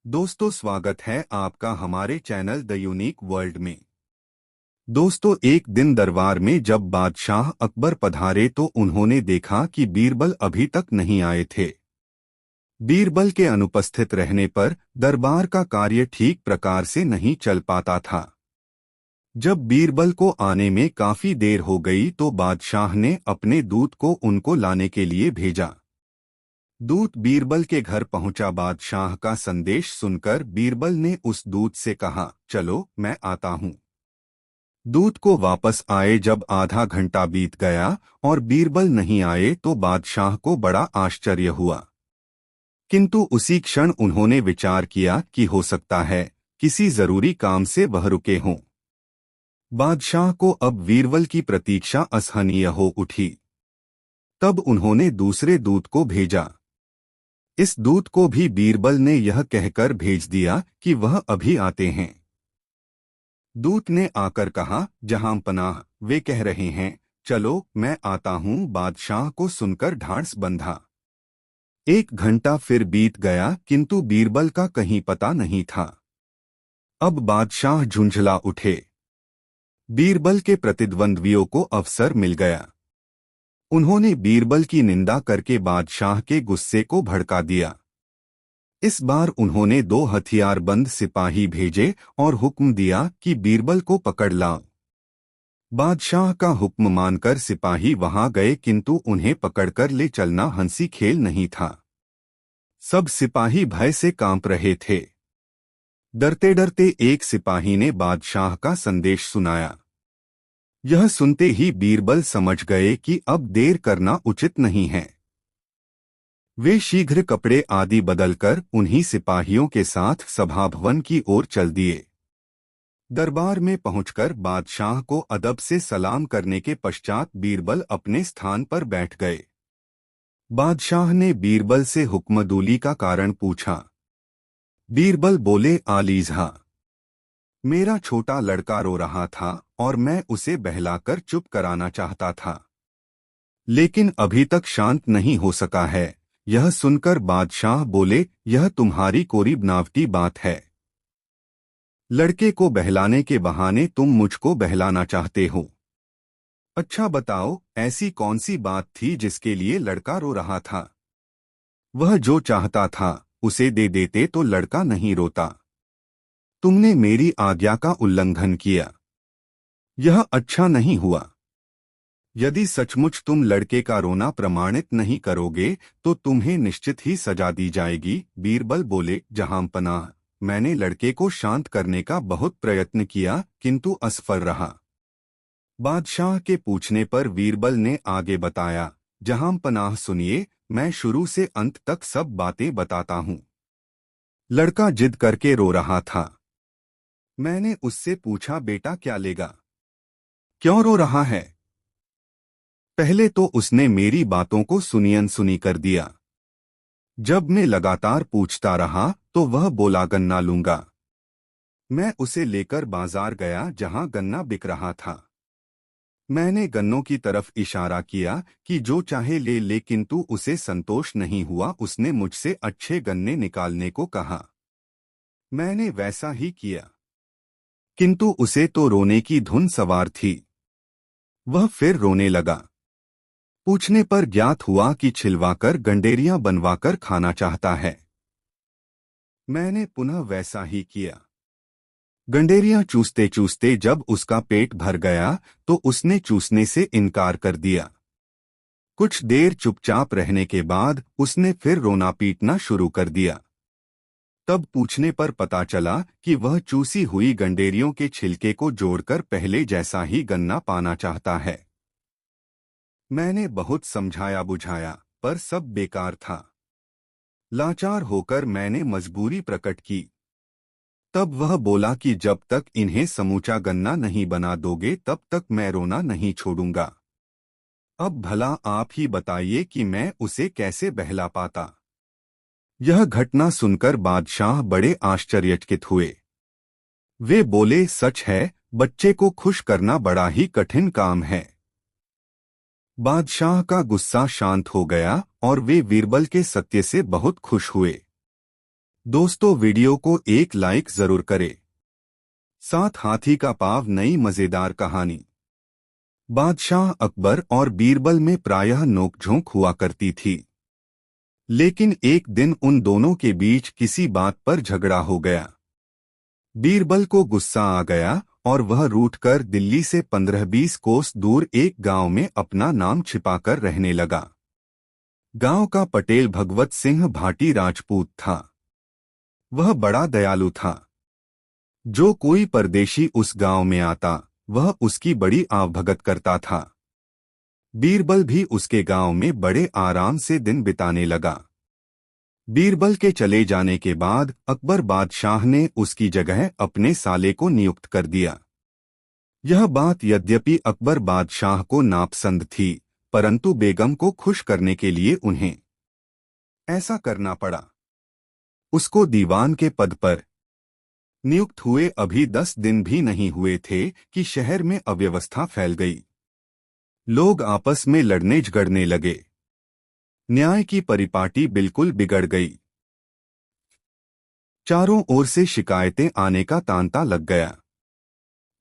दोस्तों, स्वागत है आपका हमारे चैनल द यूनिक वर्ल्ड में। दोस्तों, एक दिन दरबार में जब बादशाह अकबर पधारे तो उन्होंने देखा कि बीरबल अभी तक नहीं आए थे। बीरबल के अनुपस्थित रहने पर दरबार का कार्य ठीक प्रकार से नहीं चल पाता था। जब बीरबल को आने में काफी देर हो गई तो बादशाह ने अपने दूत को उनको लाने के लिए भेजा। दूत बीरबल के घर पहुंचा। बादशाह का संदेश सुनकर बीरबल ने उस दूत से कहा, चलो मैं आता हूं। दूत को वापस आए जब आधा घंटा बीत गया और बीरबल नहीं आए तो बादशाह को बड़ा आश्चर्य हुआ। किंतु उसी क्षण उन्होंने विचार किया कि हो सकता है किसी जरूरी काम से वह रुके हों। बादशाह को अब बीरबल की प्रतीक्षा असहनीय हो उठी। तब उन्होंने दूसरे दूत को भेजा। इस दूत को भी बीरबल ने यह कहकर भेज दिया कि वह अभी आते हैं। दूत ने आकर कहा, जहां पनाह, वे कह रहे हैं, चलो मैं आता हूं। बादशाह को सुनकर ढांढस बंधा। एक घंटा फिर बीत गया किंतु बीरबल का कहीं पता नहीं था। अब बादशाह झुंझला उठे। बीरबल के प्रतिद्वंद्वियों को अवसर मिल गया। उन्होंने बीरबल की निंदा करके बादशाह के गुस्से को भड़का दिया। इस बार उन्होंने 2 हथियारबंद सिपाही भेजे और हुक्म दिया कि बीरबल को पकड़ लाओ। बादशाह का हुक्म मानकर सिपाही वहां गए किंतु उन्हें पकड़कर ले चलना हंसी खेल नहीं था। सब सिपाही भय से कांप रहे थे। डरते डरते एक सिपाही ने बादशाह का संदेश सुनाया। यह सुनते ही बीरबल समझ गए कि अब देर करना उचित नहीं है। वे शीघ्र कपड़े आदि बदलकर उन्हीं सिपाहियों के साथ सभा भवन की ओर चल दिए। दरबार में पहुंचकर बादशाह को अदब से सलाम करने के पश्चात बीरबल अपने स्थान पर बैठ गए। बादशाह ने बीरबल से हुक्मदूली का कारण पूछा। बीरबल बोले, आलीज़ा, मेरा छोटा लड़का रो रहा था और मैं उसे बहलाकर चुप कराना चाहता था, लेकिन अभी तक शांत नहीं हो सका है। यह सुनकर बादशाह बोले, यह तुम्हारी कोरी बनावटी बात है। लड़के को बहलाने के बहाने तुम मुझको बहलाना चाहते हो। अच्छा बताओ, ऐसी कौन सी बात थी जिसके लिए लड़का रो रहा था? वह जो चाहता था उसे दे देते तो लड़का नहीं रोता। तुमने मेरी आज्ञा का उल्लंघन किया। यह अच्छा नहीं हुआ। यदि सचमुच तुम लड़के का रोना प्रमाणित नहीं करोगे तो तुम्हें निश्चित ही सजा दी जाएगी। बीरबल बोले, जहां पनाह, मैंने लड़के को शांत करने का बहुत प्रयत्न किया किंतु असफल रहा। बादशाह के पूछने पर बीरबल ने आगे बताया, जहां पनाह सुनिए, मैं शुरू से अंत तक सब बातें बताता हूँ। लड़का जिद करके रो रहा था। मैंने उससे पूछा, बेटा क्या लेगा, क्यों रो रहा है? पहले तो उसने मेरी बातों को सुनी अनसुनी कर दिया। जब मैं लगातार पूछता रहा तो वह बोला, गन्ना लूंगा। मैं उसे लेकर बाजार गया जहां गन्ना बिक रहा था। मैंने गन्नों की तरफ इशारा किया कि जो चाहे ले ले, किंतु उसे संतोष नहीं हुआ। उसने मुझसे अच्छे गन्ने निकालने को कहा। मैंने वैसा ही किया, किंतु उसे तो रोने की धुन सवार थी। वह फिर रोने लगा। पूछने पर ज्ञात हुआ कि छिलवाकर गंडेरियां बनवाकर खाना चाहता है। मैंने पुनः वैसा ही किया। गंडेरियां चूसते चूसते जब उसका पेट भर गया तो उसने चूसने से इनकार कर दिया। कुछ देर चुपचाप रहने के बाद उसने फिर रोना पीटना शुरू कर दिया। तब पूछने पर पता चला कि वह चूसी हुई गंडेरियों के छिलके को जोड़कर पहले जैसा ही गन्ना पाना चाहता है। मैंने बहुत समझाया बुझाया पर सब बेकार था। लाचार होकर मैंने मजबूरी प्रकट की। तब वह बोला कि जब तक इन्हें समूचा गन्ना नहीं बना दोगे तब तक मैं रोना नहीं छोड़ूंगा। अब भला आप ही बताइए कि मैं उसे कैसे बहला पाता। यह घटना सुनकर बादशाह बड़े आश्चर्यचकित हुए। वे बोले, सच है, बच्चे को खुश करना बड़ा ही कठिन काम है। बादशाह का गुस्सा शांत हो गया और वे बीरबल के सत्य से बहुत खुश हुए। दोस्तों वीडियो को एक लाइक जरूर करें। साथ हाथी का पाव नई मजेदार कहानी। बादशाह अकबर और बीरबल में प्रायः नोकझोंक हुआ करती थी, लेकिन एक दिन उन दोनों के बीच किसी बात पर झगड़ा हो गया। बीरबल को गुस्सा आ गया और वह रूठकर दिल्ली से 15-20 कोस दूर एक गांव में अपना नाम छिपाकर रहने लगा। गांव का पटेल भगवत सिंह भाटी राजपूत था। वह बड़ा दयालु था। जो कोई परदेशी उस गांव में आता, वह उसकी बड़ी आवभगत करता था। बीरबल भी उसके गांव में बड़े आराम से दिन बिताने लगा। बीरबल के चले जाने के बाद अकबर बादशाह ने उसकी जगह अपने साले को नियुक्त कर दिया। यह बात यद्यपि अकबर बादशाह को नापसंद थी, परंतु बेगम को खुश करने के लिए उन्हें ऐसा करना पड़ा। उसको दीवान के पद पर नियुक्त हुए अभी 10 दिन भी नहीं हुए थे कि शहर में अव्यवस्था फैल गई। लोग आपस में लड़ने झगड़ने लगे। न्याय की परिपाटी बिल्कुल बिगड़ गई। चारों ओर से शिकायतें आने का तांता लग गया।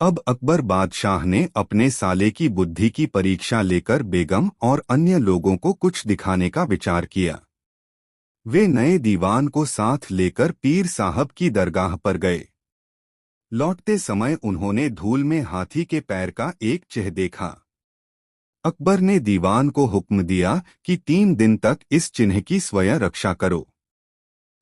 अब अकबर बादशाह ने अपने साले की बुद्धि की परीक्षा लेकर बेगम और अन्य लोगों को कुछ दिखाने का विचार किया। वे नए दीवान को साथ लेकर पीर साहब की दरगाह पर गए। लौटते समय उन्होंने धूल में हाथी के पैर का एक चिन्ह देखा। अकबर ने दीवान को हुक्म दिया कि 3 दिन तक इस चिन्ह की स्वयं रक्षा करो।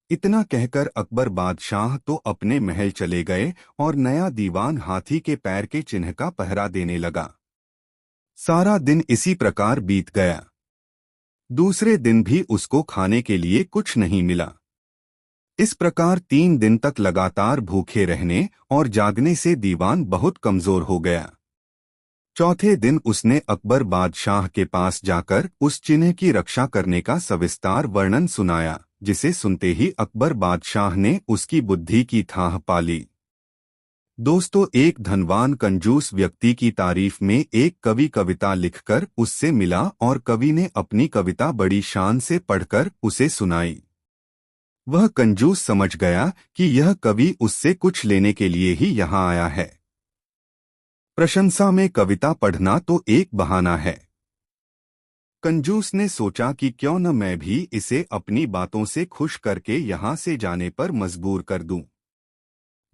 इतना कहकर अकबर बादशाह तो अपने महल चले गए और नया दीवान हाथी के पैर के चिन्ह का पहरा देने लगा। सारा दिन इसी प्रकार बीत गया। दूसरे दिन भी उसको खाने के लिए कुछ नहीं मिला। इस प्रकार 3 दिन तक लगातार भूखे रहने और जागने से दीवान बहुत कमजोर हो गया। चौथे दिन उसने अकबर बादशाह के पास जाकर उस चिन्ह की रक्षा करने का सविस्तार वर्णन सुनाया, जिसे सुनते ही अकबर बादशाह ने उसकी बुद्धि की थाह पाली। दोस्तों, एक धनवान कंजूस व्यक्ति की तारीफ में एक कवि कविता लिखकर उससे मिला और कवि ने अपनी कविता बड़ी शान से पढ़कर उसे सुनाई। वह कंजूस समझ गया कि यह कवि उससे कुछ लेने के लिए ही यहाँ आया है। प्रशंसा में कविता पढ़ना तो एक बहाना है। कंजूस ने सोचा कि क्यों न मैं भी इसे अपनी बातों से खुश करके यहाँ से जाने पर मजबूर कर दूं।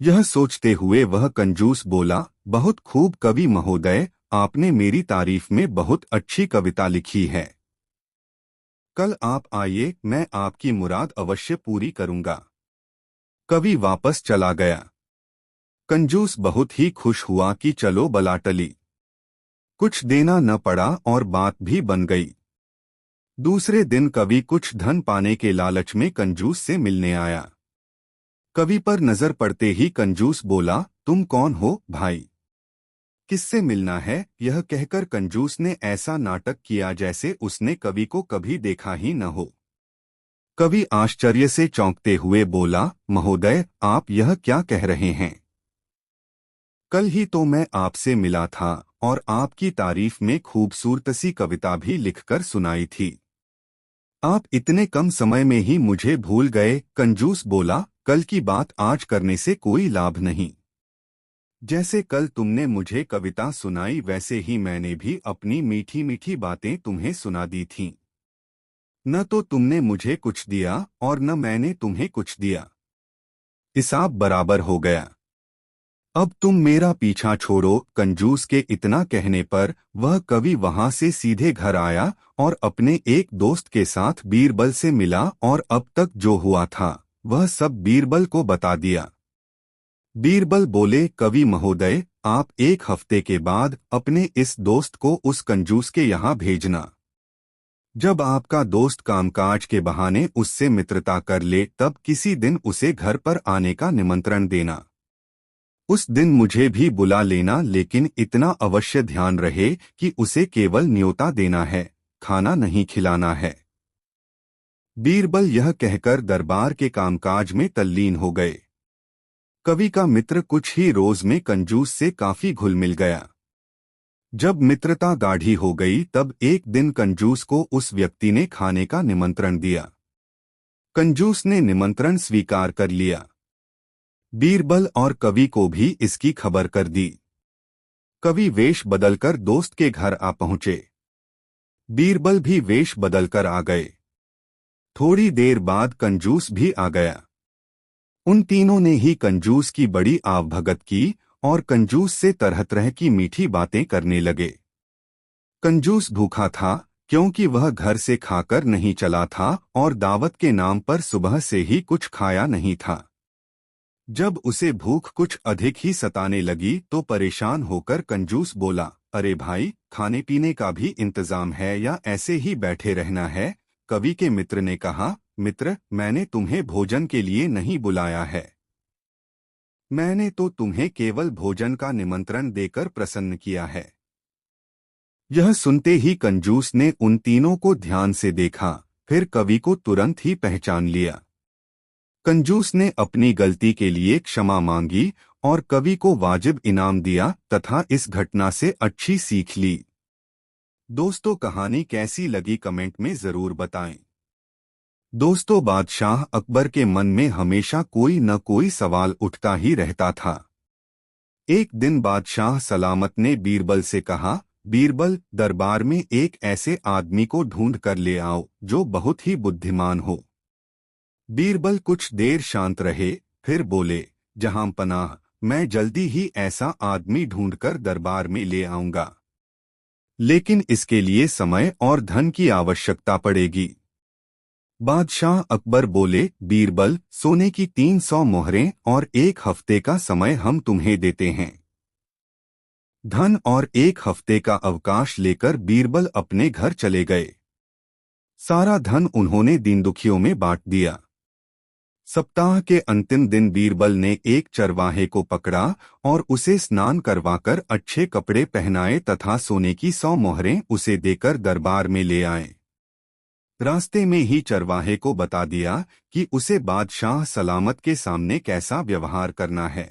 यह सोचते हुए वह कंजूस बोला, बहुत खूब कवि महोदय, आपने मेरी तारीफ में बहुत अच्छी कविता लिखी है। कल आप आइए, मैं आपकी मुराद अवश्य पूरी करूंगा। कवि वापस चला गया। कंजूस बहुत ही खुश हुआ कि चलो बला टली। कुछ देना न पड़ा और बात भी बन गई। दूसरे दिन कवि कुछ धन पाने के लालच में कंजूस से मिलने आया। कवि पर नजर पड़ते ही कंजूस बोला, तुम कौन हो भाई? किससे मिलना है? यह कहकर कंजूस ने ऐसा नाटक किया जैसे उसने कवि को कभी देखा ही न हो। कवि आश्चर्य से चौंकते हुए बोला, महोदय, आप यह क्या कह रहे हैं? कल ही तो मैं आपसे मिला था और आपकी तारीफ में खूबसूरत सी कविता भी लिखकर सुनाई थी। आप इतने कम समय में ही मुझे भूल गए। कंजूस बोला, कल की बात आज करने से कोई लाभ नहीं। जैसे कल तुमने मुझे कविता सुनाई वैसे ही मैंने भी अपनी मीठी मीठी बातें तुम्हें सुना दी थीं। न तो तुमने मुझे कुछ दिया और न मैंने तुम्हें कुछ दिया। हिसाब बराबर हो गया। अब तुम मेरा पीछा छोड़ो। कंजूस के इतना कहने पर वह कवि वहां से सीधे घर आया और अपने एक दोस्त के साथ बीरबल से मिला और अब तक जो हुआ था वह सब बीरबल को बता दिया। बीरबल बोले, कवि महोदय, आप 1 हफ्ते के बाद अपने इस दोस्त को उस कंजूस के यहाँ भेजना। जब आपका दोस्त कामकाज के बहाने उससे मित्रता कर ले तब किसी दिन उसे घर पर आने का निमंत्रण देना। उस दिन मुझे भी बुला लेना, लेकिन इतना अवश्य ध्यान रहे कि उसे केवल न्योता देना है, खाना नहीं खिलाना है। बीरबल यह कहकर दरबार के कामकाज में तल्लीन हो गए। कवि का मित्र कुछ ही रोज में कंजूस से काफी घुल मिल गया। जब मित्रता गाढ़ी हो गई तब एक दिन कंजूस को उस व्यक्ति ने खाने का निमंत्रण दिया। कंजूस ने निमंत्रण स्वीकार कर लिया। बीरबल और कवि को भी इसकी खबर कर दी। कवि वेश बदलकर दोस्त के घर आ पहुंचे। बीरबल भी वेश बदलकर आ गए। थोड़ी देर बाद कंजूस भी आ गया। उन तीनों ने ही कंजूस की बड़ी आवभगत की और कंजूस से तरह तरह की मीठी बातें करने लगे। कंजूस भूखा था क्योंकि वह घर से खाकर नहीं चला था और दावत के नाम पर सुबह से ही कुछ खाया नहीं था। जब उसे भूख कुछ अधिक ही सताने लगी तो परेशान होकर कंजूस बोला, अरे भाई, खाने पीने का भी इंतजाम है या ऐसे ही बैठे रहना है? कवि के मित्र ने कहा, मित्र, मैंने तुम्हें भोजन के लिए नहीं बुलाया है। मैंने तो तुम्हें केवल भोजन का निमंत्रण देकर प्रसन्न किया है। यह सुनते ही कंजूस ने उन तीनों को ध्यान से देखा, फिर कवि को तुरंत ही पहचान लिया। कंजूस ने अपनी गलती के लिए क्षमा मांगी और कवि को वाजिब इनाम दिया तथा इस घटना से अच्छी सीख ली। दोस्तों, कहानी कैसी लगी कमेंट में जरूर बताएं। दोस्तों, बादशाह अकबर के मन में हमेशा कोई न कोई सवाल उठता ही रहता था। एक दिन बादशाह सलामत ने बीरबल से कहा, बीरबल, दरबार में एक ऐसे आदमी को ढूंढ कर ले आओ जो बहुत ही बुद्धिमान हो। बीरबल कुछ देर शांत रहे, फिर बोले, जहां पनाह, मैं जल्दी ही ऐसा आदमी ढूंढकर दरबार में ले आऊंगा, लेकिन इसके लिए समय और धन की आवश्यकता पड़ेगी। बादशाह अकबर बोले, बीरबल, सोने की 300 मोहरें और 1 हफ्ते का समय हम तुम्हें देते हैं। धन और 1 हफ्ते का अवकाश लेकर बीरबल अपने घर चले गए। सारा धन उन्होंने दीन दुखियों में बांट दिया। सप्ताह के अंतिम दिन बीरबल ने एक चरवाहे को पकड़ा और उसे स्नान करवाकर अच्छे कपड़े पहनाए तथा सोने की 100 मोहरें उसे देकर दरबार में ले आए। रास्ते में ही चरवाहे को बता दिया कि उसे बादशाह सलामत के सामने कैसा व्यवहार करना है।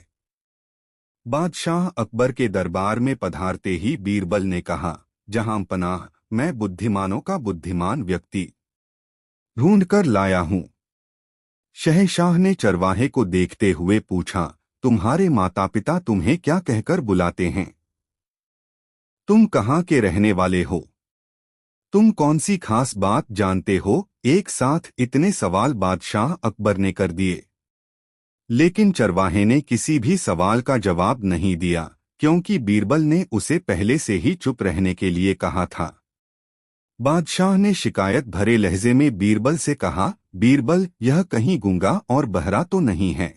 बादशाह अकबर के दरबार में पधारते ही बीरबल ने कहा, जहां पनाह, मैं बुद्धिमानों का बुद्धिमान व्यक्ति ढूंढकर लाया हूं। शहंशाह ने चरवाहे को देखते हुए पूछा, तुम्हारे माता पिता तुम्हें क्या कहकर बुलाते हैं? तुम कहाँ के रहने वाले हो? तुम कौन सी खास बात जानते हो? एक साथ इतने सवाल बादशाह अकबर ने कर दिए, लेकिन चरवाहे ने किसी भी सवाल का जवाब नहीं दिया क्योंकि बीरबल ने उसे पहले से ही चुप रहने के लिए कहा था। बादशाह ने शिकायत भरे लहजे में बीरबल से कहा, बीरबल, यह कहीं गूंगा और बहरा तो नहीं है?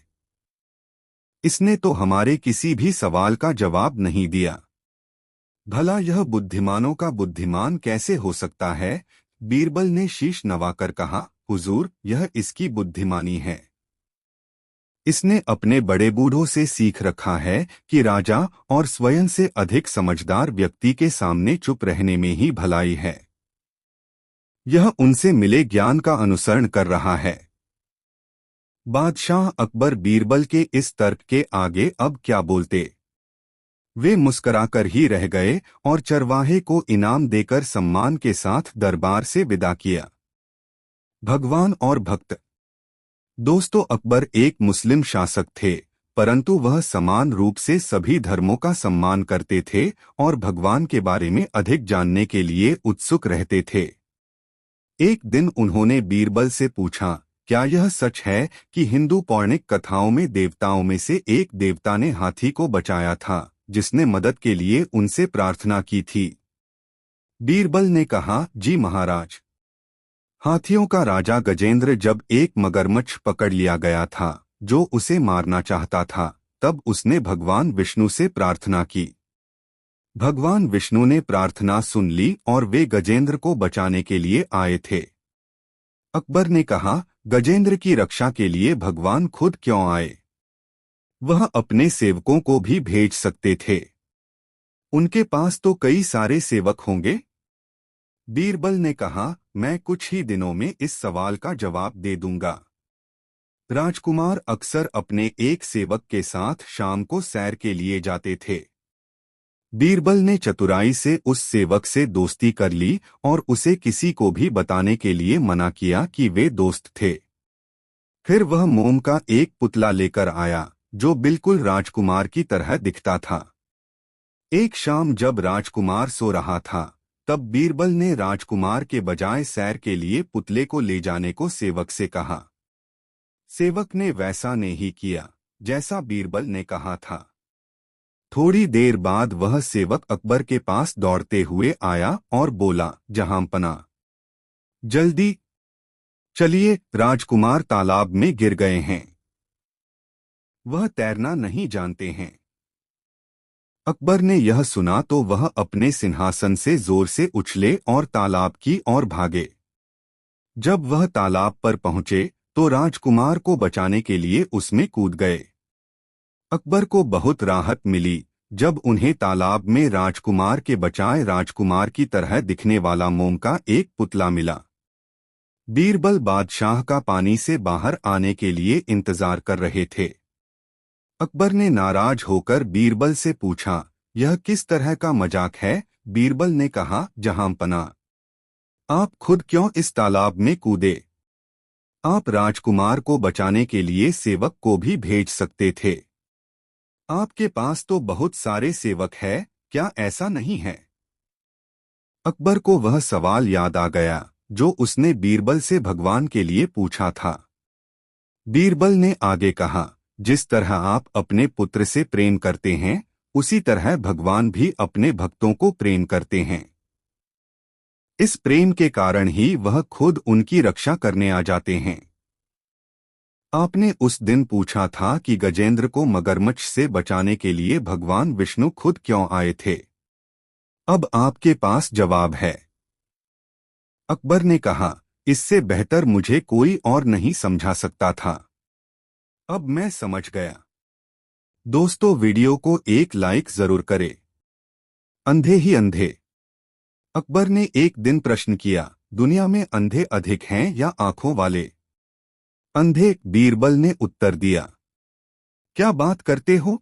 इसने तो हमारे किसी भी सवाल का जवाब नहीं दिया। भला यह बुद्धिमानों का बुद्धिमान कैसे हो सकता है? बीरबल ने शीश नवाकर कहा, हुजूर, यह इसकी बुद्धिमानी है। इसने अपने बड़े बूढ़ों से सीख रखा है कि राजा और स्वयं से अधिक समझदार व्यक्ति के सामने चुप रहने में ही भलाई है। यह उनसे मिले ज्ञान का अनुसरण कर रहा है। बादशाह अकबर बीरबल के इस तर्क के आगे अब क्या बोलते। वे मुस्कराकर ही रह गए और चरवाहे को इनाम देकर सम्मान के साथ दरबार से विदा किया। भगवान और भक्त। दोस्तों, अकबर एक मुस्लिम शासक थे, परंतु वह समान रूप से सभी धर्मों का सम्मान करते थे और भगवान के बारे में अधिक जानने के लिए उत्सुक रहते थे। एक दिन उन्होंने बीरबल से पूछा, क्या यह सच है कि हिंदू पौराणिक कथाओं में देवताओं में से एक देवता ने हाथी को बचाया था जिसने मदद के लिए उनसे प्रार्थना की थी? बीरबल ने कहा, जी महाराज। हाथियों का राजा गजेंद्र जब एक मगरमच्छ पकड़ लिया गया था जो उसे मारना चाहता था, तब उसने भगवान विष्णु से प्रार्थना की। भगवान विष्णु ने प्रार्थना सुन ली और वे गजेंद्र को बचाने के लिए आए थे। अकबर ने कहा, गजेंद्र की रक्षा के लिए भगवान खुद क्यों आए? वह अपने सेवकों को भी भेज सकते थे। उनके पास तो कई सारे सेवक होंगे। बीरबल ने कहा, मैं कुछ ही दिनों में इस सवाल का जवाब दे दूंगा। राजकुमार अक्सर अपने एक सेवक के साथ शाम को सैर के लिए जाते थे। बीरबल ने चतुराई से उस सेवक से दोस्ती कर ली और उसे किसी को भी बताने के लिए मना किया कि वे दोस्त थे। फिर वह मोम का एक पुतला लेकर आया जो बिल्कुल राजकुमार की तरह दिखता था। एक शाम जब राजकुमार सो रहा था, तब बीरबल ने राजकुमार के बजाय सैर के लिए पुतले को ले जाने को सेवक से कहा। सेवक ने वैसा नहीं किया जैसा बीरबल ने कहा था। थोड़ी देर बाद वह सेवक अकबर के पास दौड़ते हुए आया और बोला, जहांपना, जल्दी चलिए, राजकुमार तालाब में गिर गए हैं। वह तैरना नहीं जानते हैं। अकबर ने यह सुना तो वह अपने सिंहासन से जोर से उछले और तालाब की ओर भागे। जब वह तालाब पर पहुंचे तो राजकुमार को बचाने के लिए उसमें कूद गए। अकबर को बहुत राहत मिली जब उन्हें तालाब में राजकुमार के बजाय राजकुमार की तरह दिखने वाला मोम का एक पुतला मिला। बीरबल बादशाह का पानी से बाहर आने के लिए इंतजार कर रहे थे। अकबर ने नाराज होकर बीरबल से पूछा, यह किस तरह का मजाक है? बीरबल ने कहा, जहांपना, आप खुद क्यों इस तालाब में कूदे? आप राजकुमार को बचाने के लिए सेवक को भी भेज सकते थे। आपके पास तो बहुत सारे सेवक हैं, क्या ऐसा नहीं है? अकबर को वह सवाल याद आ गया जो उसने बीरबल से भगवान के लिए पूछा था। बीरबल ने आगे कहा, जिस तरह आप अपने पुत्र से प्रेम करते हैं, उसी तरह भगवान भी अपने भक्तों को प्रेम करते हैं। इस प्रेम के कारण ही वह खुद उनकी रक्षा करने आ जाते हैं। आपने उस दिन पूछा था कि गजेंद्र को मगरमच्छ से बचाने के लिए भगवान विष्णु खुद क्यों आए थे। अब आपके पास जवाब है। अकबर ने कहा, इससे बेहतर मुझे कोई और नहीं समझा सकता था। अब मैं समझ गया। दोस्तों, वीडियो को एक लाइक जरूर करें। अंधे ही अंधे। अकबर ने एक दिन प्रश्न किया, दुनिया में अंधे अधिक हैं या आंखों वाले? अंधे, बीरबल ने उत्तर दिया। क्या बात करते हो?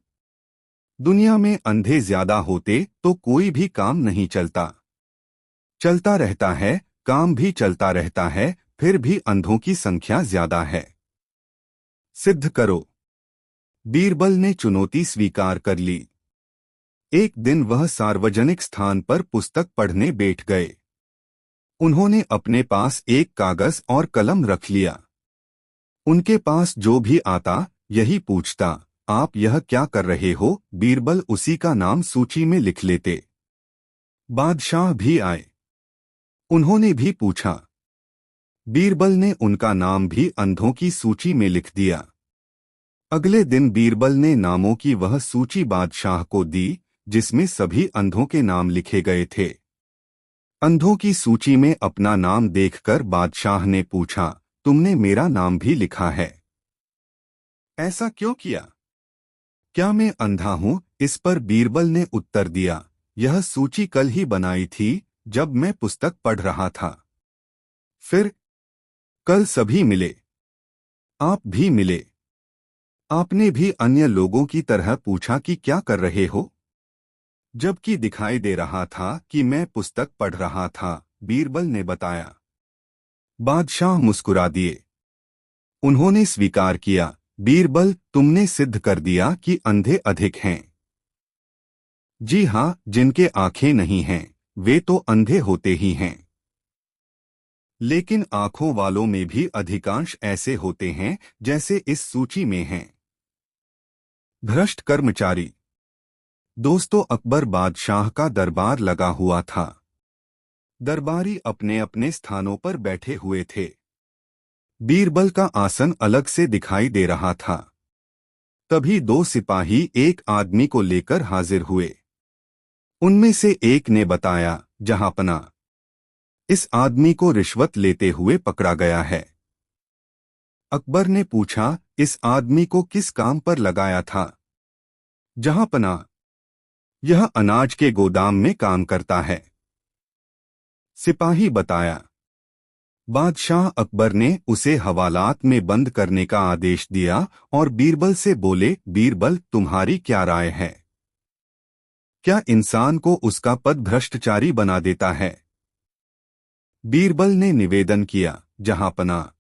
दुनिया में अंधे ज्यादा होते तो कोई भी काम नहीं चलता। चलता रहता है, काम भी चलता रहता है, फिर भी अंधों की संख्या ज्यादा है। सिद्ध करो। बीरबल ने चुनौती स्वीकार कर ली। एक दिन वह सार्वजनिक स्थान पर पुस्तक पढ़ने बैठ गए। उन्होंने अपने पास एक कागज और कलम रख लिया। उनके पास जो भी आता यही पूछता, आप यह क्या कर रहे हो? बीरबल उसी का नाम सूची में लिख लेते। बादशाह भी आए। उन्होंने भी पूछा। बीरबल ने उनका नाम भी अंधों की सूची में लिख दिया। अगले दिन बीरबल ने नामों की वह सूची बादशाह को दी जिसमें सभी अंधों के नाम लिखे गए थे। अंधों की सूची में अपना नाम देखकर बादशाह ने पूछा, तुमने मेरा नाम भी लिखा है, ऐसा क्यों किया? क्या मैं अंधा हूं? इस पर बीरबल ने उत्तर दिया, यह सूची कल ही बनाई थी जब मैं पुस्तक पढ़ रहा था। फिर कल सभी मिले, आप भी मिले। आपने भी अन्य लोगों की तरह पूछा कि क्या कर रहे हो, जबकि दिखाई दे रहा था कि मैं पुस्तक पढ़ रहा था, बीरबल ने बताया। बादशाह मुस्कुरा दिए। उन्होंने स्वीकार किया, बीरबल, तुमने सिद्ध कर दिया कि अंधे अधिक हैं। जी हाँ, जिनके आंखें नहीं हैं वे तो अंधे होते ही हैं। लेकिन आंखों वालों में भी अधिकांश ऐसे होते हैं जैसे इस सूची में हैं। भ्रष्ट कर्मचारी। दोस्तों, अकबर बादशाह का दरबार लगा हुआ था। दरबारी अपने अपने स्थानों पर बैठे हुए थे। बीरबल का आसन अलग से दिखाई दे रहा था। तभी दो सिपाही एक आदमी को लेकर हाजिर हुए। उनमें से एक ने बताया, जहांपना, इस आदमी को रिश्वत लेते हुए पकड़ा गया है। अकबर ने पूछा, इस आदमी को किस काम पर लगाया था? जहांपना, यह अनाज के गोदाम में काम करता है। सिपाही बताया। बादशाह अकबर ने उसे हवालात में बंद करने का आदेश दिया और बीरबल से बोले, बीरबल, तुम्हारी क्या राय है? क्या इंसान को उसका पद भ्रष्टाचारी बना देता है? बीरबल ने निवेदन किया, जहांपना,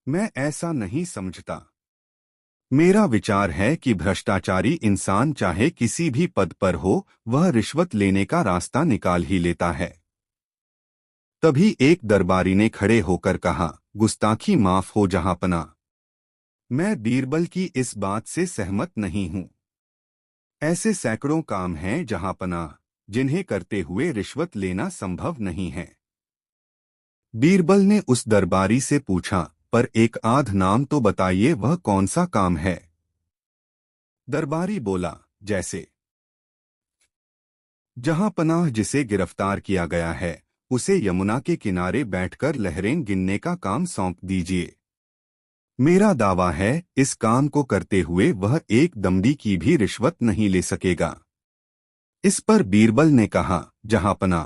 मैं ऐसा नहीं समझता। मेरा विचार है कि भ्रष्टाचारी इंसान चाहे किसी भी पद पर हो, वह रिश्वत लेने का रास्ता निकाल ही लेता है। तभी एक दरबारी ने खड़े होकर कहा, गुस्ताखी माफ हो जहांपना। मैं बीरबल की इस बात से सहमत नहीं हूं। ऐसे सैकड़ों काम हैं जहांपना, जिन्हें करते हुए रिश्वत लेना संभव नहीं है। बीरबल ने उस दरबारी से पूछा, पर एक आध नाम तो बताइए, वह कौन सा काम है? दरबारी बोला, जैसे जहांपनाह जिसे गिरफ्तार किया गया है, उसे यमुना के किनारे बैठकर लहरें गिनने का काम सौंप दीजिए। मेरा दावा है, इस काम को करते हुए वह एक दमड़ी की भी रिश्वत नहीं ले सकेगा। इस पर बीरबल ने कहा, जहांपना,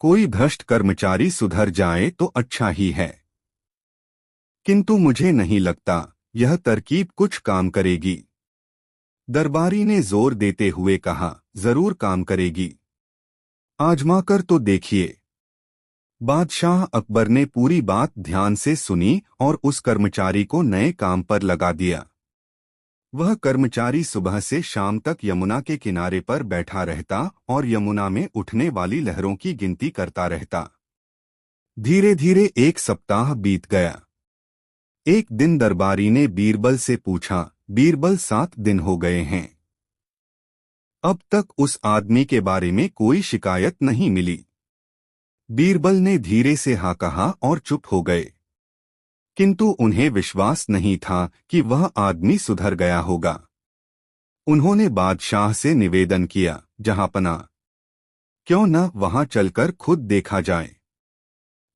कोई भ्रष्ट कर्मचारी सुधर जाए तो अच्छा ही है, किंतु मुझे नहीं लगता यह तरकीब कुछ काम करेगी। दरबारी ने जोर देते हुए कहा, जरूर काम करेगी, आजमाकर तो देखिए। बादशाह अकबर ने पूरी बात ध्यान से सुनी और उस कर्मचारी को नए काम पर लगा दिया। वह कर्मचारी सुबह से शाम तक यमुना के किनारे पर बैठा रहता और यमुना में उठने वाली लहरों की गिनती करता रहता। धीरे धीरे एक सप्ताह बीत गया। एक दिन दरबारी ने बीरबल से पूछा, बीरबल 7 दिन हो गए हैं, अब तक उस आदमी के बारे में कोई शिकायत नहीं मिली। बीरबल ने धीरे से हाँ कहा और चुप हो गए, किंतु उन्हें विश्वास नहीं था कि वह आदमी सुधर गया होगा। उन्होंने बादशाह से निवेदन किया, जहांपना, क्यों न वहां चलकर खुद देखा जाए।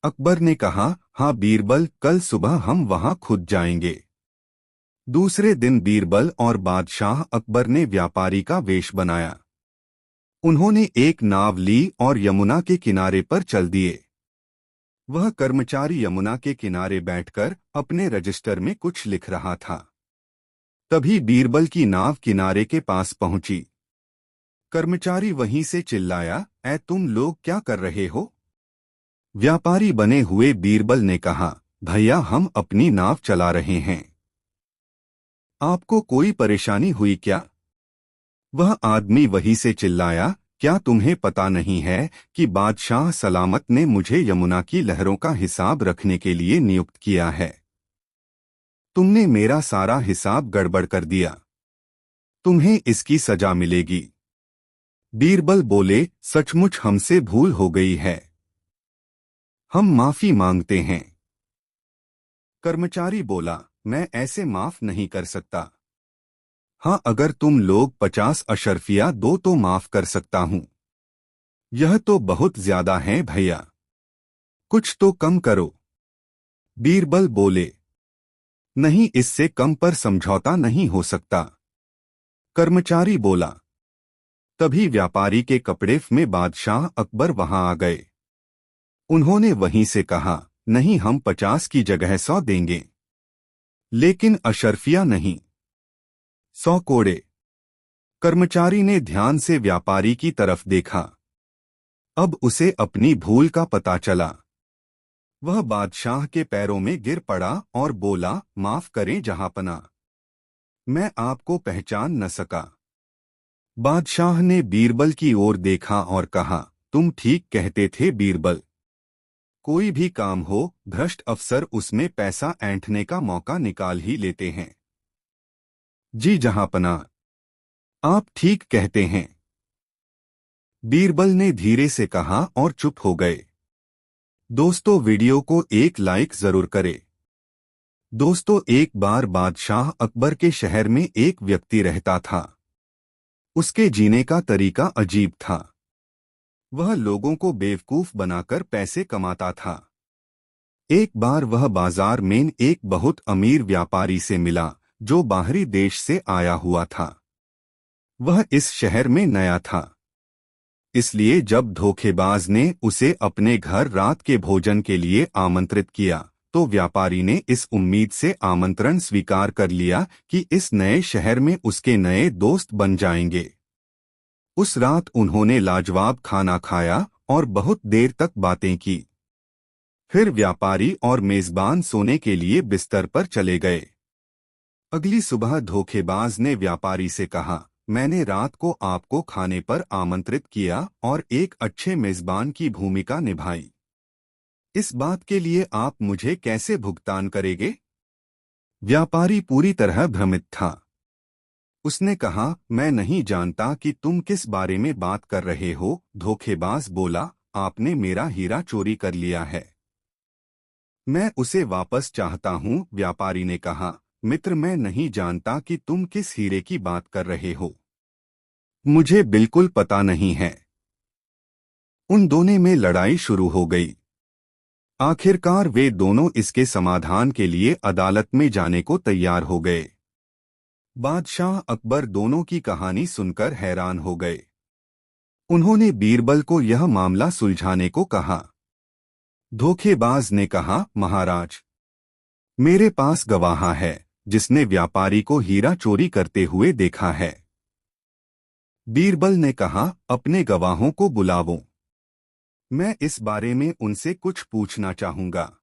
अकबर ने कहा, हाँ बीरबल, कल सुबह हम वहां खुद जाएंगे। दूसरे दिन बीरबल और बादशाह अकबर ने व्यापारी का वेश बनाया। उन्होंने एक नाव ली और यमुना के किनारे पर चल दिए। वह कर्मचारी यमुना के किनारे बैठकर अपने रजिस्टर में कुछ लिख रहा था। तभी बीरबल की नाव किनारे के पास पहुंची। कर्मचारी वहीं से चिल्लाया, ऐ तुम लोग क्या कर रहे हो? व्यापारी बने हुए बीरबल ने कहा, भैया हम अपनी नाव चला रहे हैं, आपको कोई परेशानी हुई क्या? वह आदमी वहीं से चिल्लाया, क्या तुम्हें पता नहीं है कि बादशाह सलामत ने मुझे यमुना की लहरों का हिसाब रखने के लिए नियुक्त किया है? तुमने मेरा सारा हिसाब गड़बड़ कर दिया, तुम्हें इसकी सजा मिलेगी। बीरबल बोले, सचमुच हमसे भूल हो गई है, हम माफी मांगते हैं। कर्मचारी बोला, मैं ऐसे माफ नहीं कर सकता। हाँ, अगर तुम लोग 50 अशर्फिया दो तो माफ कर सकता हूं। यह तो बहुत ज्यादा है भैया, कुछ तो कम करो। बीरबल बोले, नहीं, इससे कम पर समझौता नहीं हो सकता। कर्मचारी बोला। तभी व्यापारी के कपड़े में बादशाह अकबर वहां आ गए। उन्होंने वहीं से कहा, नहीं, हम 50 की जगह 100 देंगे, लेकिन अशर्फिया नहीं, 100 कोड़े। कर्मचारी ने ध्यान से व्यापारी की तरफ देखा। अब उसे अपनी भूल का पता चला। वह बादशाह के पैरों में गिर पड़ा और बोला, माफ करें जहांपना, मैं आपको पहचान न सका। बादशाह ने बीरबल की ओर देखा और कहा, तुम ठीक कहते थे बीरबल, कोई भी काम हो, भ्रष्ट अफसर उसमें पैसा ऐंठने का मौका निकाल ही लेते हैं। जी जहांपना, आप ठीक कहते हैं, बीरबल ने धीरे से कहा और चुप हो गए। दोस्तों, वीडियो को एक लाइक जरूर करें। दोस्तों, एक बार बादशाह अकबर के शहर में एक व्यक्ति रहता था। उसके जीने का तरीका अजीब था। वह लोगों को बेवकूफ बनाकर पैसे कमाता था। एक बार वह बाजार में एक बहुत अमीर व्यापारी से मिला जो बाहरी देश से आया हुआ था। वह इस शहर में नया था, इसलिए जब धोखेबाज ने उसे अपने घर रात के भोजन के लिए आमंत्रित किया तो व्यापारी ने इस उम्मीद से आमंत्रण स्वीकार कर लिया कि इस नए शहर में उसके नए दोस्त बन जाएंगे। उस रात उन्होंने लाजवाब खाना खाया और बहुत देर तक बातें की। फिर व्यापारी और मेजबान सोने के लिए बिस्तर पर चले गए। अगली सुबह धोखेबाज ने व्यापारी से कहा, मैंने रात को आपको खाने पर आमंत्रित किया और एक अच्छे मेजबान की भूमिका निभाई। इस बात के लिए आप मुझे कैसे भुगतान करेंगे? व्यापारी पूरी तरह भ्रमित था। उसने कहा, मैं नहीं जानता कि तुम किस बारे में बात कर रहे हो। धोखेबाज बोला, आपने मेरा हीरा चोरी कर लिया है। मैं उसे वापस चाहता हूँ। व्यापारी ने कहा, मित्र, मैं नहीं जानता कि तुम किस हीरे की बात कर रहे हो। मुझे बिल्कुल पता नहीं है। उन दोनों में लड़ाई शुरू हो गई। आखिरकार वे दोनों इसके समाधान के लिए अदालत में जाने को तैयार हो गए। बादशाह अकबर दोनों की कहानी सुनकर हैरान हो गए। उन्होंने बीरबल को यह मामला सुलझाने को कहा। धोखेबाज ने कहा, महाराज, मेरे पास गवाह है जिसने व्यापारी को हीरा चोरी करते हुए देखा है। बीरबल ने कहा, अपने गवाहों को बुलाओ, मैं इस बारे में उनसे कुछ पूछना चाहूंगा।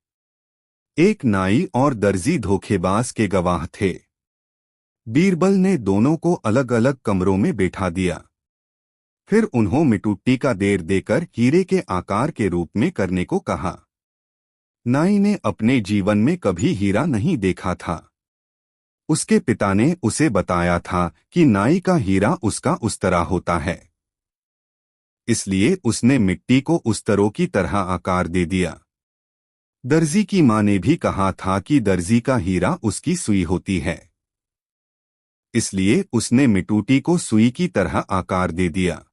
एक नाई और दर्जी धोखेबाज के गवाह थे। बीरबल ने दोनों को अलग अलग कमरों में बैठा दिया। फिर उन्होंने मिट्टी का ढेर देकर हीरे के आकार के रूप में करने को कहा। नाई ने अपने जीवन में कभी हीरा नहीं देखा था। उसके पिता ने उसे बताया था कि नाई का हीरा उसका उस्तरा होता है, इसलिए उसने मिट्टी को उस्तरों की तरह आकार दे दिया। दर्जी की मां ने भी कहा था कि दर्जी का हीरा उसकी सुई होती है, इसलिए उसने मिट्टी को सुई की तरह आकार दे दिया।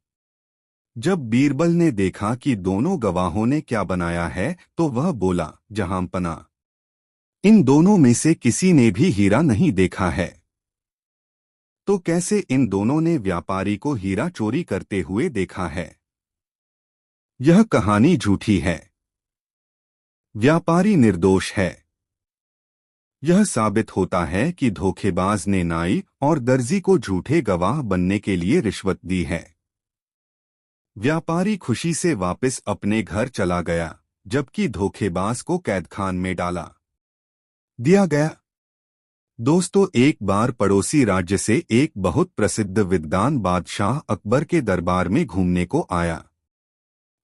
जब बीरबल ने देखा कि दोनों गवाहों ने क्या बनाया है तो वह बोला, जहांपना, इन दोनों में से किसी ने भी हीरा नहीं देखा है, तो कैसे इन दोनों ने व्यापारी को हीरा चोरी करते हुए देखा है? यह कहानी झूठी है। व्यापारी निर्दोष है। यह साबित होता है कि धोखेबाज ने नाई और दर्जी को झूठे गवाह बनने के लिए रिश्वत दी है। व्यापारी खुशी से वापस अपने घर चला गया, जबकि धोखेबाज को कैदखान में डाला दिया गया। दोस्तों, एक बार पड़ोसी राज्य से एक बहुत प्रसिद्ध विद्वान बादशाह अकबर के दरबार में घूमने को आया।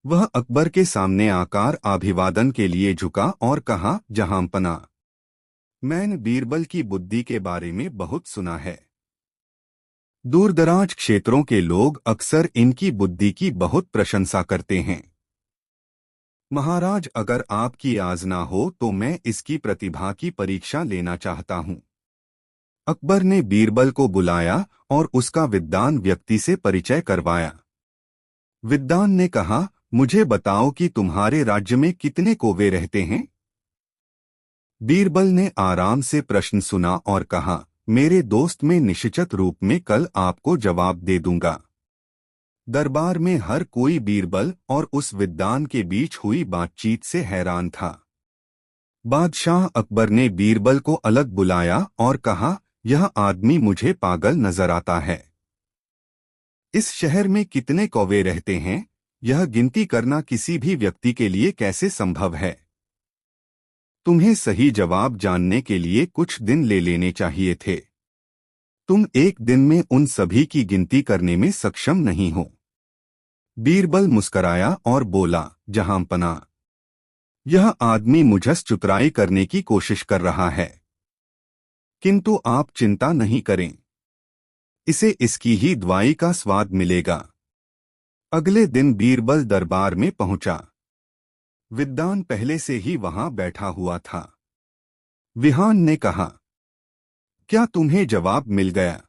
वह अकबर के सामने आकर अभिवादन के लिए झुका और कहा, जहांपना, मैंने बीरबल की बुद्धि के बारे में बहुत सुना है। दूरदराज क्षेत्रों के लोग अक्सर इनकी बुद्धि की बहुत प्रशंसा करते हैं। महाराज, अगर आपकी आज्ञा हो तो मैं इसकी प्रतिभा की परीक्षा लेना चाहता हूँ। अकबर ने बीरबल को बुलाया और उसका विद्वान व्यक्ति से परिचय करवाया। विद्वान ने कहा, मुझे बताओ कि तुम्हारे राज्य में कितने कौवे रहते हैं? बीरबल ने आराम से प्रश्न सुना और कहा, मेरे दोस्त, मैं निश्चित रूप में कल आपको जवाब दे दूंगा। दरबार में हर कोई बीरबल और उस विद्वान के बीच हुई बातचीत से हैरान था। बादशाह अकबर ने बीरबल को अलग बुलाया और कहा, यह आदमी मुझे पागल नजर आता है। इस शहर में कितने कौवे रहते हैं, यह गिनती करना किसी भी व्यक्ति के लिए कैसे संभव है? तुम्हें सही जवाब जानने के लिए कुछ दिन ले लेने चाहिए थे। तुम एक दिन में उन सभी की गिनती करने में सक्षम नहीं हो। बीरबल मुस्कराया और बोला, जहांपना, यह आदमी मुझसे चतुराई करने की कोशिश कर रहा है, किंतु आप चिंता नहीं करें, इसे इसकी ही दवाई का स्वाद मिलेगा। अगले दिन बीरबल दरबार में पहुंचा। विद्वान पहले से ही वहां बैठा हुआ था। विद्वान ने कहा, क्या तुम्हें जवाब मिल गया?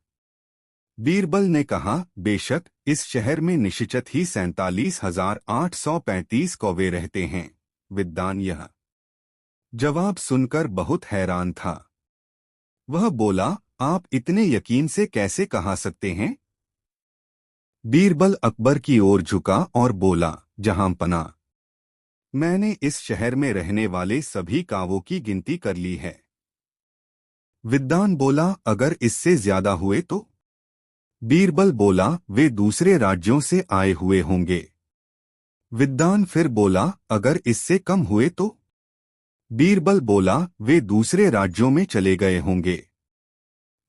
बीरबल ने कहा, बेशक, इस शहर में निश्चित ही 47,835 कौवे रहते हैं। विद्वान यह जवाब सुनकर बहुत हैरान था। वह बोला, आप इतने यकीन से कैसे कहा सकते हैं? बीरबल अकबर की ओर झुका और बोला, जहांपना, मैंने इस शहर में रहने वाले सभी कावों की गिनती कर ली है। विद्वान बोला, अगर इससे ज्यादा हुए तो? बीरबल बोला, वे दूसरे राज्यों से आए हुए होंगे। विद्वान फिर बोला, अगर इससे कम हुए तो? बीरबल बोला, वे दूसरे राज्यों में चले गए होंगे।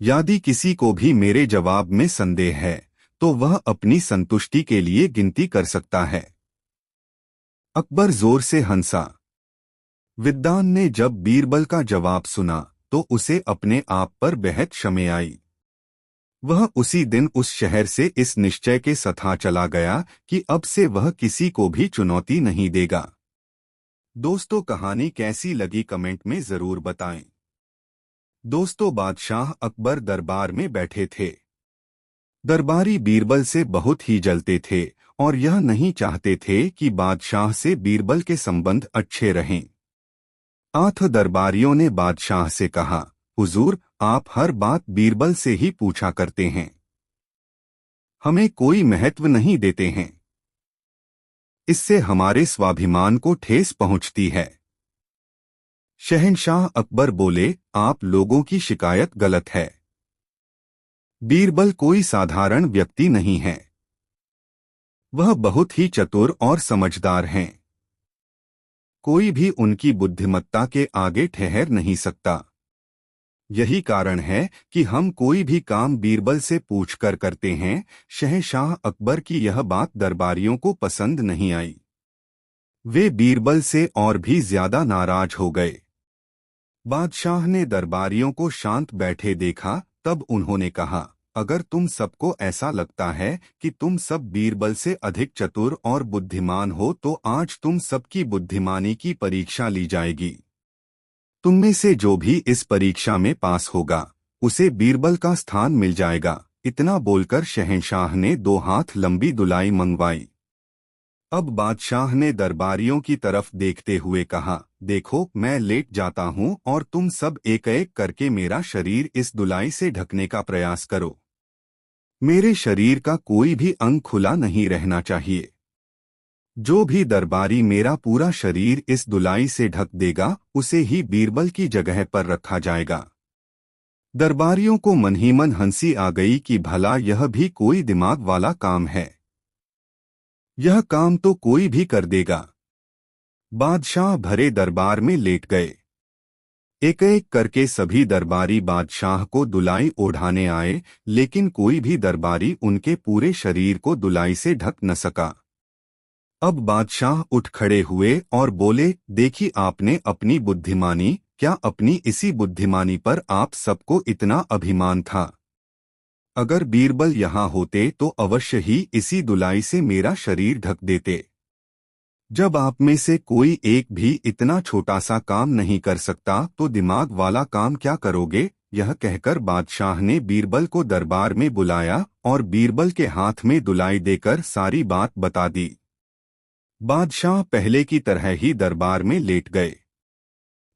यदि किसी को भी मेरे जवाब में संदेह है तो वह अपनी संतुष्टि के लिए गिनती कर सकता है। अकबर जोर से हंसा। विद्वान ने जब बीरबल का जवाब सुना तो उसे अपने आप पर बेहद शर्म आई। वह उसी दिन उस शहर से इस निश्चय के साथ चला गया कि अब से वह किसी को भी चुनौती नहीं देगा। दोस्तों, कहानी कैसी लगी कमेंट में जरूर बताएं। दोस्तों, बादशाह अकबर दरबार में बैठे थे। दरबारी बीरबल से बहुत ही जलते थे और यह नहीं चाहते थे कि बादशाह से बीरबल के संबंध अच्छे रहें। आठ दरबारियों ने बादशाह से कहा, हुजूर, आप हर बात बीरबल से ही पूछा करते हैं, हमें कोई महत्व नहीं देते हैं। इससे हमारे स्वाभिमान को ठेस पहुंचती है। शहंशाह अकबर बोले, आप लोगों की शिकायत गलत है। बीरबल कोई साधारण व्यक्ति नहीं है। वह बहुत ही चतुर और समझदार हैं। कोई भी उनकी बुद्धिमत्ता के आगे ठहर नहीं सकता। यही कारण है कि हम कोई भी काम बीरबल से पूछकर करते हैं। शहंशाह अकबर की यह बात दरबारियों को पसंद नहीं आई। वे बीरबल से और भी ज्यादा नाराज हो गए। बादशाह ने दरबारियों को शांत बैठे देखा, तब उन्होंने कहा, अगर तुम सबको ऐसा लगता है कि तुम सब बीरबल से अधिक चतुर और बुद्धिमान हो तो आज तुम सबकी बुद्धिमानी की परीक्षा ली जाएगी। तुममें से जो भी इस परीक्षा में पास होगा उसे बीरबल का स्थान मिल जाएगा। इतना बोलकर शहंशाह ने 2 हाथ लंबी दुलाई मंगवाई। अब बादशाह ने दरबारियों की तरफ देखते हुए कहा, देखो, मैं लेट जाता हूँ और तुम सब एक एक करके मेरा शरीर इस दुलाई से ढकने का प्रयास करो। मेरे शरीर का कोई भी अंग खुला नहीं रहना चाहिए। जो भी दरबारी मेरा पूरा शरीर इस दुलाई से ढक देगा उसे ही बीरबल की जगह पर रखा जाएगा। दरबारियों को मन ही मन हंसी आ गई कि भला यह भी कोई दिमाग वाला काम है। यह काम तो कोई भी कर देगा। बादशाह भरे दरबार में लेट गए। एक एक करके सभी दरबारी बादशाह को दुलाई ओढ़ाने आए, लेकिन कोई भी दरबारी उनके पूरे शरीर को दुलाई से ढक न सका। अब बादशाह उठ खड़े हुए और बोले, देखी आपने अपनी बुद्धिमानी, क्या अपनी इसी बुद्धिमानी पर आप सबको इतना अभिमान था? अगर बीरबल यहाँ होते तो अवश्य ही इसी दुलाई से मेरा शरीर ढक देते। जब आप में से कोई एक भी इतना छोटा सा काम नहीं कर सकता तो दिमाग वाला काम क्या करोगे? यह कहकर बादशाह ने बीरबल को दरबार में बुलाया और बीरबल के हाथ में दुलाई देकर सारी बात बता दी। बादशाह पहले की तरह ही दरबार में लेट गए।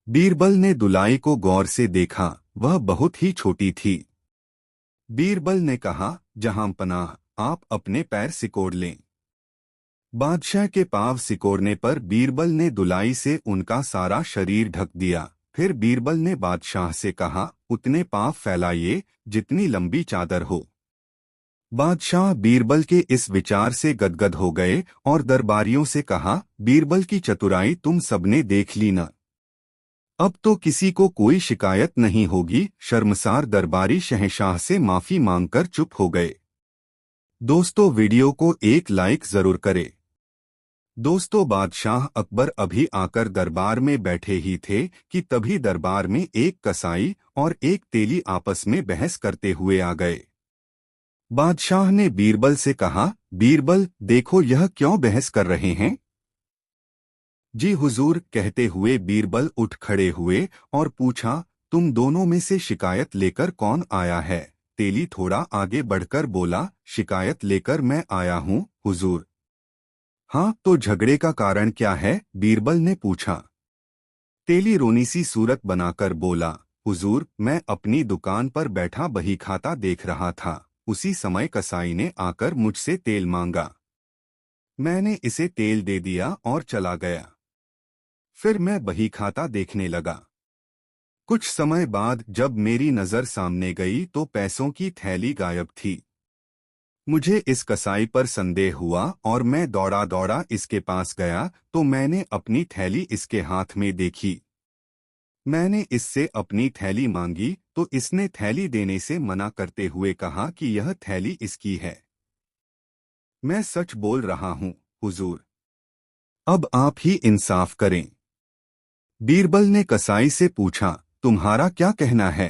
बीरबल ने दुलाई को गौर से देखा, वह बहुत ही छोटी थी। बीरबल ने कहा, जहांपनाह, आप अपने पैर सिकोड़ लें। बादशाह के पांव सिकोड़ने पर बीरबल ने दुलाई से उनका सारा शरीर ढक दिया। फिर बीरबल ने बादशाह से कहा, उतने पांव फैलाइए जितनी लंबी चादर हो। बादशाह बीरबल के इस विचार से गदगद हो गए और दरबारियों से कहा, बीरबल की चतुराई तुम सबने देख ली न। अब तो किसी को कोई शिकायत नहीं होगी। शर्मसार दरबारी शहंशाह से माफी मांगकर चुप हो गए। दोस्तों, वीडियो को एक लाइक जरूर करें। दोस्तों, बादशाह अकबर अभी आकर दरबार में बैठे ही थे कि तभी दरबार में एक कसाई और एक तेली आपस में बहस करते हुए आ गए। बादशाह ने बीरबल से कहा, बीरबल, देखो यह क्यों बहस कर रहे हैं? जी हुजूर, कहते हुए बीरबल उठ खड़े हुए और पूछा, तुम दोनों में से शिकायत लेकर कौन आया है? तेली थोड़ा आगे बढ़कर बोला, शिकायत लेकर मैं आया हूँ हुजूर। हाँ, तो झगड़े का कारण क्या है? बीरबल ने पूछा। तेली रोनी सी सूरत बनाकर बोला, हुजूर, मैं अपनी दुकान पर बैठा बही खाता देख रहा था। उसी समय कसाई ने आकर मुझसे तेल मांगा। मैंने इसे तेल दे दिया और चला गया। फिर मैं बही खाता देखने लगा। कुछ समय बाद जब मेरी नजर सामने गई तो पैसों की थैली गायब थी। मुझे इस कसाई पर संदेह हुआ और मैं दौड़ा दौड़ा इसके पास गया तो मैंने अपनी थैली इसके हाथ में देखी। मैंने इससे अपनी थैली मांगी तो इसने थैली देने से मना करते हुए कहा कि यह थैली इसकी है। मैं सच बोल रहा हूँ, हुजूर। अब आप ही इंसाफ करें। बीरबल ने कसाई से पूछा, तुम्हारा क्या कहना है?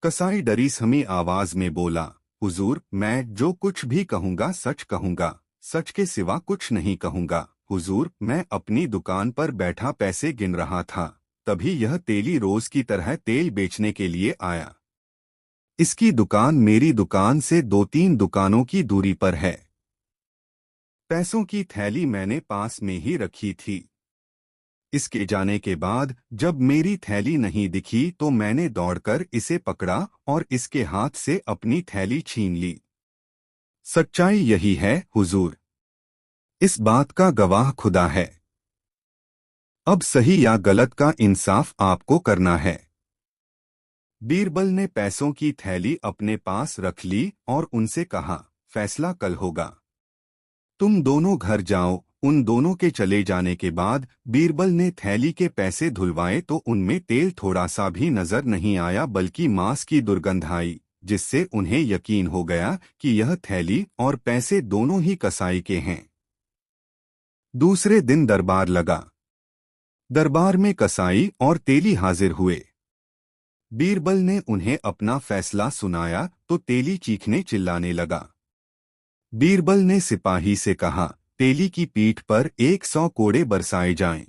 कसाई डरीसमी आवाज में बोला, हुजूर, मैं जो कुछ भी कहूंगा सच कहूंगा, सच के सिवा कुछ नहीं कहूंगा। हुजूर, मैं अपनी दुकान पर बैठा पैसे गिन रहा था, तभी यह तेली रोज की तरह तेल बेचने के लिए आया। इसकी दुकान मेरी दुकान से 2-3 दुकानों की दूरी पर है। पैसों की थैली मैंने पास में ही रखी थी। इसके जाने के बाद जब मेरी थैली नहीं दिखी तो मैंने दौड़कर इसे पकड़ा और इसके हाथ से अपनी थैली छीन ली। सच्चाई यही है, हुजूर। इस बात का गवाह खुदा है। अब सही या गलत का इंसाफ आपको करना है। बीरबल ने पैसों की थैली अपने पास रख ली और उनसे कहा, फैसला कल होगा। तुम दोनों घर जाओ। उन दोनों के चले जाने के बाद बीरबल ने थैली के पैसे धुलवाए तो उनमें तेल थोड़ा सा भी नजर नहीं आया, बल्कि मांस की दुर्गंध आई, जिससे उन्हें यकीन हो गया कि यह थैली और पैसे दोनों ही कसाई के हैं। दूसरे दिन दरबार लगा। दरबार में कसाई और तेली हाजिर हुए। बीरबल ने उन्हें अपना फैसला सुनाया तो तेली चीखने चिल्लाने लगा। बीरबल ने सिपाही से कहा, तेली की पीठ पर 100 कोड़े बरसाए जाएं।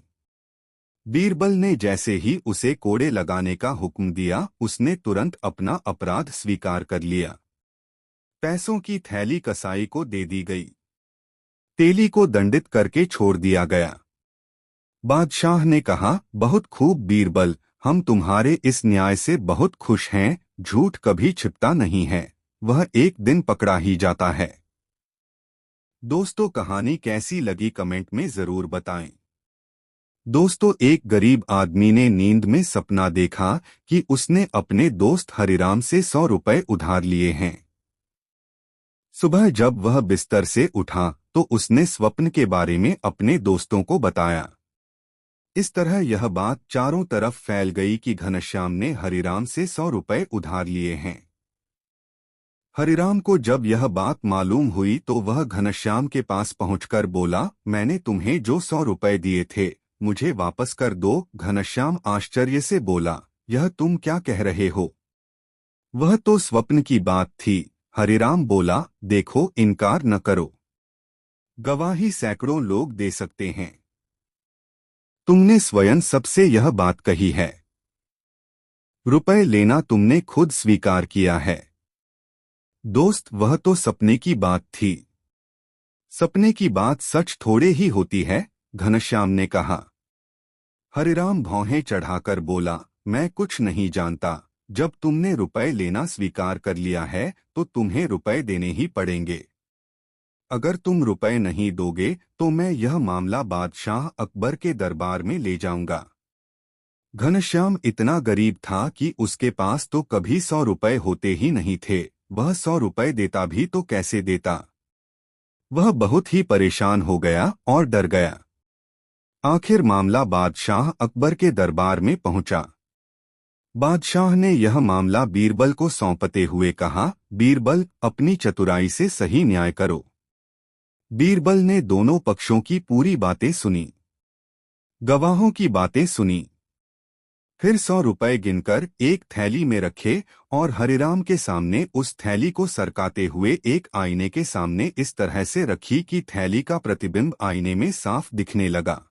बीरबल ने जैसे ही उसे कोड़े लगाने का हुक्म दिया, उसने तुरंत अपना अपराध स्वीकार कर लिया। पैसों की थैली कसाई को दे दी गई। तेली को दंडित करके छोड़ दिया गया। बादशाह ने कहा, बहुत खूब बीरबल, हम तुम्हारे इस न्याय से बहुत खुश हैं। झूठ कभी छिपता नहीं है, वह एक दिन पकड़ा ही जाता है। दोस्तों, कहानी कैसी लगी कमेंट में जरूर बताएं। दोस्तों, एक गरीब आदमी ने नींद में सपना देखा कि उसने अपने दोस्त हरिराम से 100 रुपए उधार लिए हैं। सुबह जब वह बिस्तर से उठा तो उसने स्वप्न के बारे में अपने दोस्तों को बताया। इस तरह यह बात चारों तरफ फैल गई कि घनश्याम ने हरिराम से 100 रुपए उधार लिए हैं। हरिराम को जब यह बात मालूम हुई तो वह घनश्याम के पास पहुंचकर बोला, मैंने तुम्हें जो 100 रुपए दिए थे मुझे वापस कर दो। घनश्याम आश्चर्य से बोला, यह तुम क्या कह रहे हो? वह तो स्वप्न की बात थी। हरिराम बोला, देखो, इनकार न करो। गवाही सैकड़ों लोग दे सकते हैं। तुमने स्वयं सबसे यह बात कही है। रुपए लेना तुमने खुद स्वीकार किया है। दोस्त, वह तो सपने की बात थी। सपने की बात सच थोड़े ही होती है, घनश्याम ने कहा। हरिराम भौहें चढ़ाकर बोला, मैं कुछ नहीं जानता। जब तुमने रुपए लेना स्वीकार कर लिया है तो तुम्हें रुपए देने ही पड़ेंगे। अगर तुम रुपए नहीं दोगे तो मैं यह मामला बादशाह अकबर के दरबार में ले जाऊंगा। घनश्याम इतना गरीब था कि उसके पास तो कभी 100 रुपए होते ही नहीं थे। वह 100 रुपए देता भी तो कैसे देता? वह बहुत ही परेशान हो गया और डर गया। आखिर मामला बादशाह अकबर के दरबार में पहुंचा। बादशाह ने यह मामला बीरबल को सौंपते हुए कहा, बीरबल, अपनी चतुराई से सही न्याय करो। बीरबल ने दोनों पक्षों की पूरी बातें सुनी, गवाहों की बातें सुनी, फिर 100 रुपए गिनकर एक थैली में रखे और हरिराम के सामने उस थैली को सरकाते हुए एक आईने के सामने इस तरह से रखी कि थैली का प्रतिबिंब आईने में साफ दिखने लगा।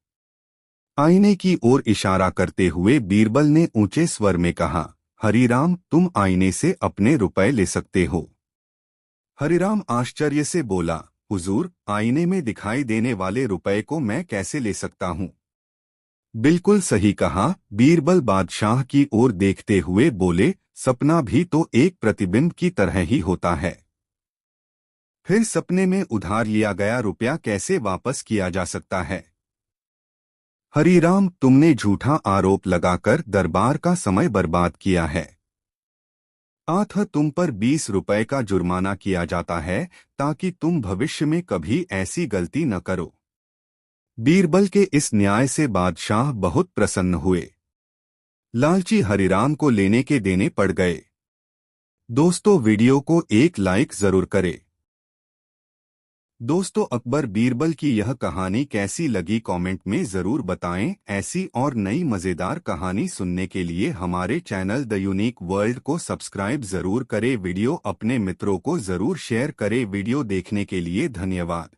आईने की ओर इशारा करते हुए बीरबल ने ऊंचे स्वर में कहा, हरिराम, तुम आईने से अपने रुपए ले सकते हो। हरिराम आश्चर्य से बोला, हुजूर, आईने में दिखाई देने वाले रुपए को मैं कैसे ले सकता हूँ? बिल्कुल सही कहा, बीरबल बादशाह की ओर देखते हुए बोले, सपना भी तो एक प्रतिबिंब की तरह ही होता है। फिर सपने में उधार लिया गया रुपया कैसे वापस किया जा सकता है? हरिराम, तुमने झूठा आरोप लगाकर दरबार का समय बर्बाद किया है। अतः तुम पर 20 रुपए का जुर्माना किया जाता है ताकि तुम भविष्य में कभी ऐसी गलती न करो। बीरबल के इस न्याय से बादशाह बहुत प्रसन्न हुए। लालची हरिराम को लेने के देने पड़ गए। दोस्तों वीडियो को एक लाइक जरूर करें। दोस्तों अकबर बीरबल की यह कहानी कैसी लगी कमेंट में जरूर बताएं। ऐसी और नई मजेदार कहानी सुनने के लिए हमारे चैनल द यूनिक वर्ल्ड को सब्सक्राइब जरूर करें। वीडियो अपने मित्रों को जरूर शेयर करें। वीडियो देखने के लिए धन्यवाद।